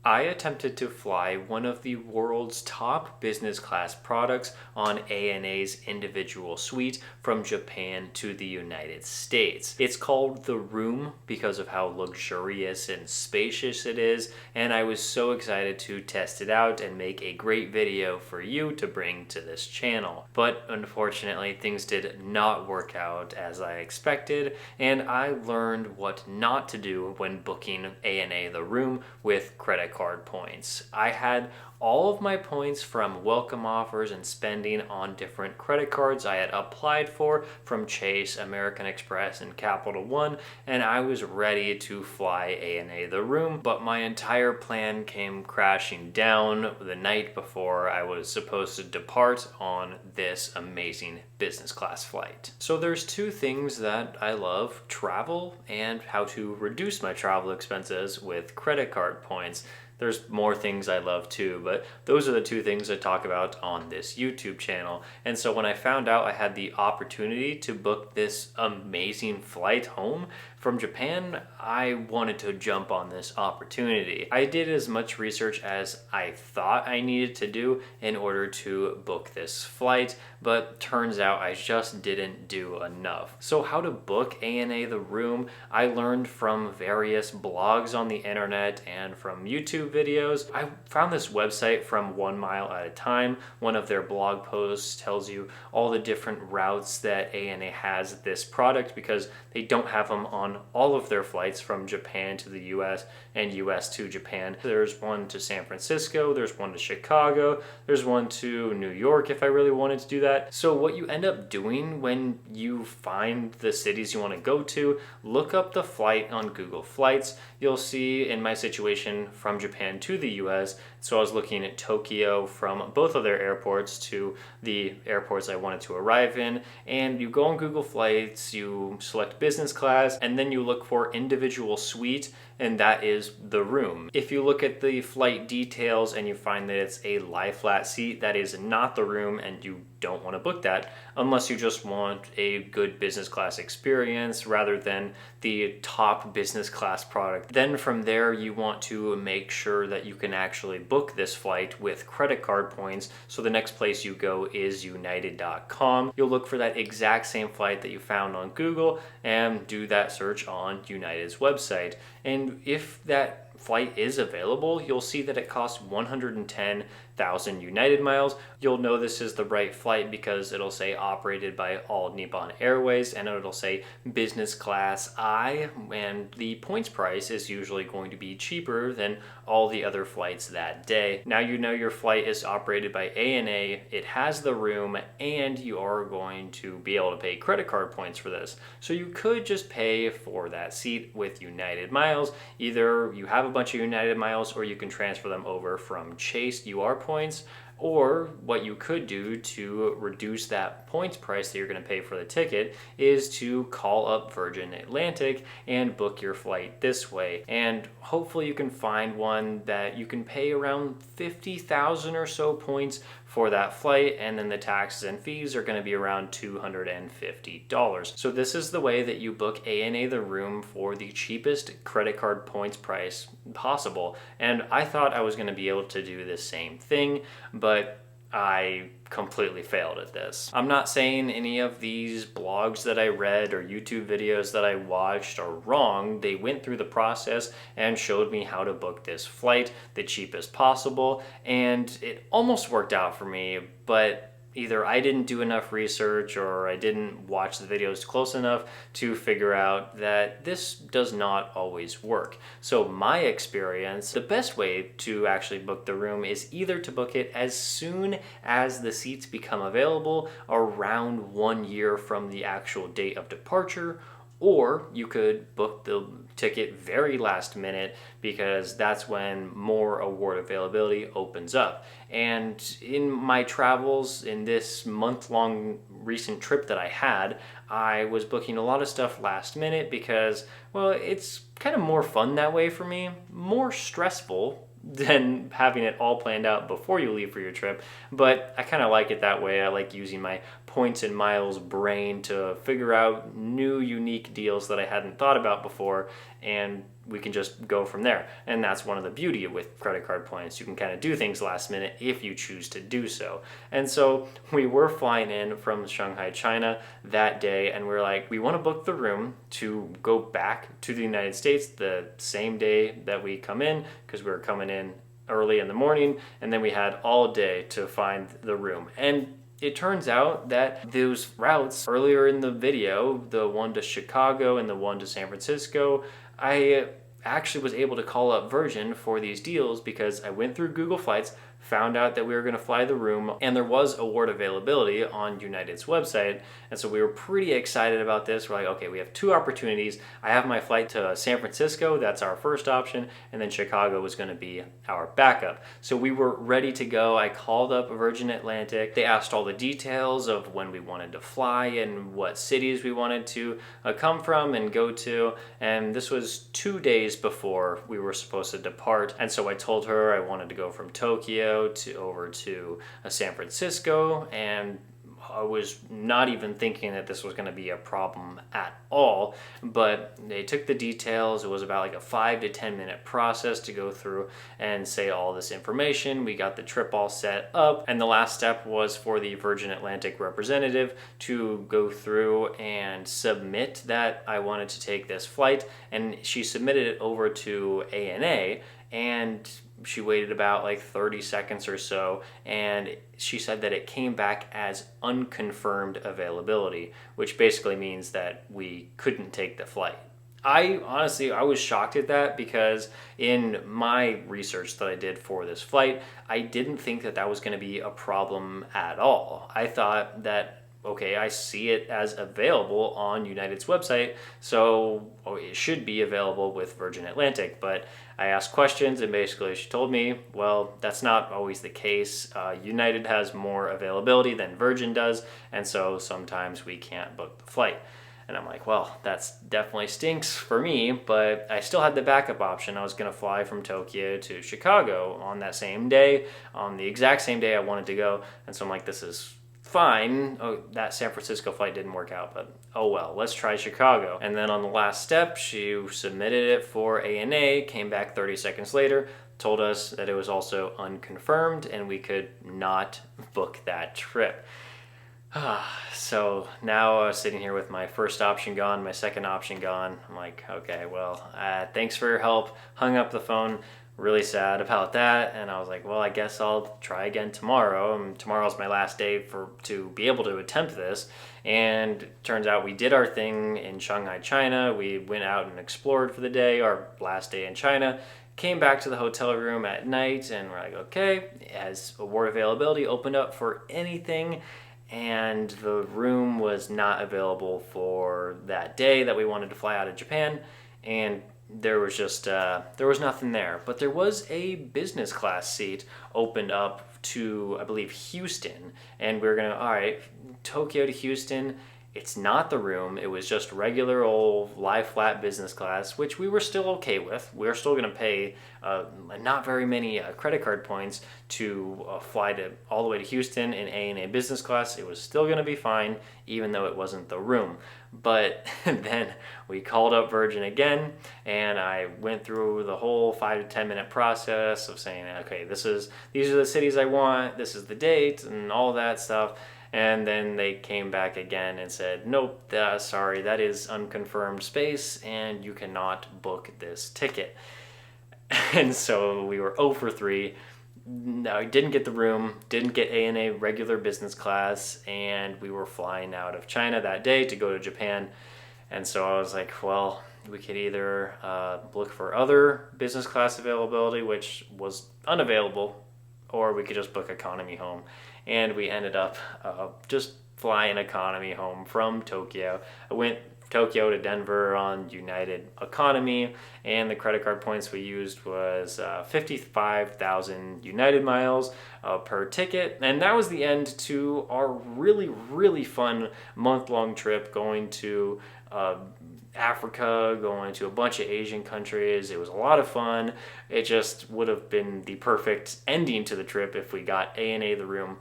I attempted to fly one of the world's top business class products on ANA's individual suite from Japan to the United States. It's called the Room because of how luxurious and spacious it is, and I was so excited to test it out and make a great video for you to bring to this channel. But unfortunately, things did not work out as I expected, and I learned what not to do when booking ANA the Room with credit card points. I had all of my points from welcome offers and spending on different credit cards I had applied for from Chase, American Express, and Capital One, and I was ready to fly ANA the Room, but my entire plan came crashing down the night before I was supposed to depart on this amazing business class flight. So there's two things that I love: travel and how to reduce my travel expenses with credit card points. There's more things I love too, but those are the two things I talk about on this YouTube channel. And so when I found out I had the opportunity to book this amazing flight home from Japan, I wanted to jump on this opportunity. I did as much research as I thought I needed to do in order to book this flight, but turns out I just didn't do enough. So how to book ANA the Room, I learned from various blogs on the internet and from YouTube videos. I found this website from 1 Mile at a Time. One of their blog posts tells you all the different routes that ANA has this product because they don't have them on all of their flights from Japan to the US and US to Japan. There's one to San Francisco, there's one to Chicago, there's one to New York if I really wanted to do that. So what you end up doing when you find the cities you want to go to, look up the flight on Google Flights. You'll see in my situation from Japan to the US, so I was looking at Tokyo from both of their airports to the airports I wanted to arrive in, and you go on Google Flights, you select business class, and then you look for individual suite, and that is the room. If you look at the flight details and you find that it's a lie flat seat, that is not the room, and you don't want to book that unless you just want a good business class experience rather than the top business class product. Then from there, you want to make sure that you can actually book this flight with credit card points. So the next place you go is united.com. You'll look for that exact same flight that you found on Google and do that search on United's website. And if that flight is available, you'll see that it costs 110,000 United miles. You'll know this is the right flight because it'll say operated by All Nippon Airways, and it'll say business class I, and the points price is usually going to be cheaper than all the other flights that day. Now you know your flight is operated by ANA, it has the room, and you are going to be able to pay credit card points for this. So you could just pay for that seat with United miles. Either you have a bunch of United miles or you can transfer them over from Chase UR points. Or what you could do to reduce that points price that you're going to pay for the ticket is to call up Virgin Atlantic and book your flight this way. And hopefully you can find one that you can pay around 50,000 or so points for that flight, and then the taxes and fees are going to be around $250. So this is the way that you book ANA the Room for the cheapest credit card points price possible. And I thought I was going to be able to do the same thing, but I completely failed at this. I'm not saying any of these blogs that I read or YouTube videos that I watched are wrong. They went through the process and showed me how to book this flight the cheapest possible, and it almost worked out for me, but either I didn't do enough research or I didn't watch the videos close enough to figure out that this does not always work. So my experience, the best way to actually book the room is either to book it as soon as the seats become available, around 1 year from the actual date of departure, or you could book the ticket very last minute because that's when more award availability opens up. And in my travels, in this month-long recent trip that I had, I was booking a lot of stuff last minute because, well, it's kind of more fun that way for me, more stressful than having it all planned out before you leave for your trip, but I kind of like it that way. I like using my points and miles brain to figure out new unique deals that I hadn't thought about before, and we can just go from there. And that's one of the beauty with credit card points. You can kind of do things last minute if you choose to do so. And so we were flying in from Shanghai, China that day, and we're like, we want to book the room to go back to the United States the same day that we come in, because we were coming in early in the morning, and then we had all day to find the room. And it turns out that those routes earlier in the video, the one to Chicago and the one to San Francisco, I actually was able to call up Virgin for these deals because I went through Google Flights, found out that we were going to fly the room, and there was award availability on United's website. And so we were pretty excited about this. We're like, okay, we have two opportunities. I have my flight to San Francisco, that's our first option, and then Chicago was going to be our backup. So we were ready to go. I called up Virgin Atlantic. They asked all the details of when we wanted to fly and what cities we wanted to come from and go to. And this was 2 days before we were supposed to depart. And so I told her I wanted to go from Tokyo over to San Francisco, and I was not even thinking that this was going to be a problem at all, but they took the details. It was about like a 5 to 10 minute process to go through and say all this information. We got the trip all set up, and the last step was for the Virgin Atlantic representative to go through and submit that I wanted to take this flight, and she submitted it over to ANA, and she waited about like 30 seconds or so, and she said that it came back as unconfirmed availability, which basically means that we couldn't take the flight. I was shocked at that, because in my research that I did for this flight, I didn't think that that was going to be a problem at all. I thought that, okay, I see it as available on United's website, so it should be available with Virgin Atlantic. But I asked questions, and basically she told me, well, that's not always the case. United has more availability than Virgin does, and so sometimes we can't book the flight. And I'm like, well, that's definitely stinks for me, but I still had the backup option. I was going to fly from Tokyo to Chicago on that same day, on the exact same day I wanted to go. And so I'm like, this is fine. Oh, that San Francisco flight didn't work out, but oh well, let's try Chicago. And then on the last step, she submitted it for ANA, came back 30 seconds later, told us that it was also unconfirmed and we could not book that trip. So now I was sitting here with my first option gone, my second option gone. I'm like, okay, well, thanks for your help. Hung up the phone. Really sad about that, and I was like, well, I guess I'll try again tomorrow. And tomorrow's my last day to be able to attempt this. And turns out we did our thing in Shanghai, China. We went out and explored for the day, our last day in China. Came back to the hotel room at night, and we're like, okay, as award availability opened up for anything, and the room was not available for that day that we wanted to fly out of Japan. And there was just there was nothing there, but there was a business class seat opened up to, I believe, Houston, and we were gonna, all right, Tokyo to Houston. It's not the room. It was just regular old lie flat business class, which we were still okay with. We were still going to pay not very many credit card points to fly all the way to Houston in ANA business class. It was still going to be fine, even though it wasn't the room. But then we called up Virgin again, and I went through the whole 5 to 10 minute process of saying, okay, these are the cities I want, this is the date, and all that stuff. And then they came back again and said, nope, sorry, that is unconfirmed space and you cannot book this ticket. And so we were 0 for 3. No, I didn't get the room, didn't get ANA regular business class, and we were flying out of China that day to go to Japan. And so I was like, well, we could either look for other business class availability, which was unavailable, or we could just book economy home. And we ended up just flying economy home from Tokyo. I went Tokyo to Denver on United Economy, and the credit card points we used was 55,000 United miles per ticket. And that was the end to our really, really fun month-long trip going to Africa, going to a bunch of Asian countries. It was a lot of fun. It just would have been the perfect ending to the trip if we got ANA the room.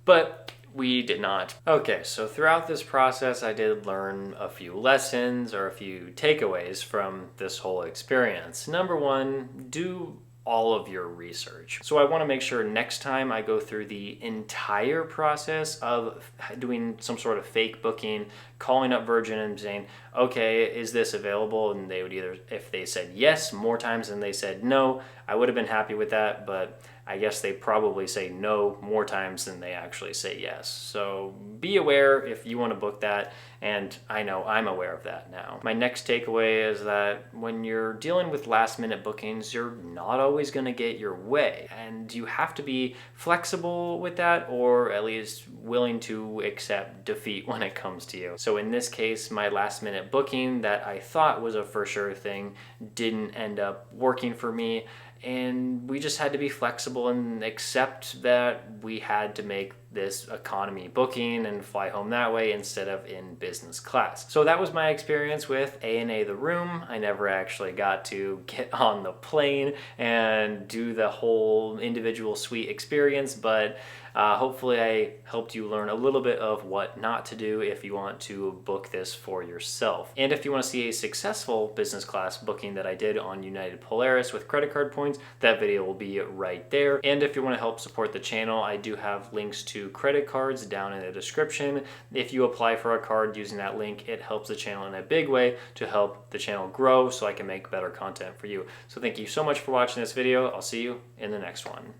But We did not. Okay, so throughout this process, I did learn a few lessons or a few takeaways from this whole experience. Number one, do all of your research. So I want to make sure next time I go through the entire process of doing some sort of fake booking, calling up Virgin and saying, okay, is this available? And they would either, if they said yes more times than they said no, I would have been happy with that, but I guess they probably say no more times than they actually say yes. So be aware if you want to book that, and I know I'm aware of that now. My next takeaway is that when you're dealing with last minute bookings, you're not always going to get your way, and you have to be flexible with that, or at least willing to accept defeat when it comes to you. So in this case, my last minute booking that I thought was a for sure thing didn't end up working for me. And we just had to be flexible and accept that we had to make this economy booking and fly home that way instead of in business class. So that was my experience with ANA the room. I never actually got to get on the plane and do the whole individual suite experience, but hopefully I helped you learn a little bit of what not to do if you want to book this for yourself. And if you want to see a successful business class booking that I did on United Polaris with credit card points, that video will be right there. And if you want to help support the channel, I do have links to credit cards down in the description. If you apply for a card using that link, it helps the channel in a big way to help the channel grow so I can make better content for you. So thank you so much for watching this video. I'll see you in the next one.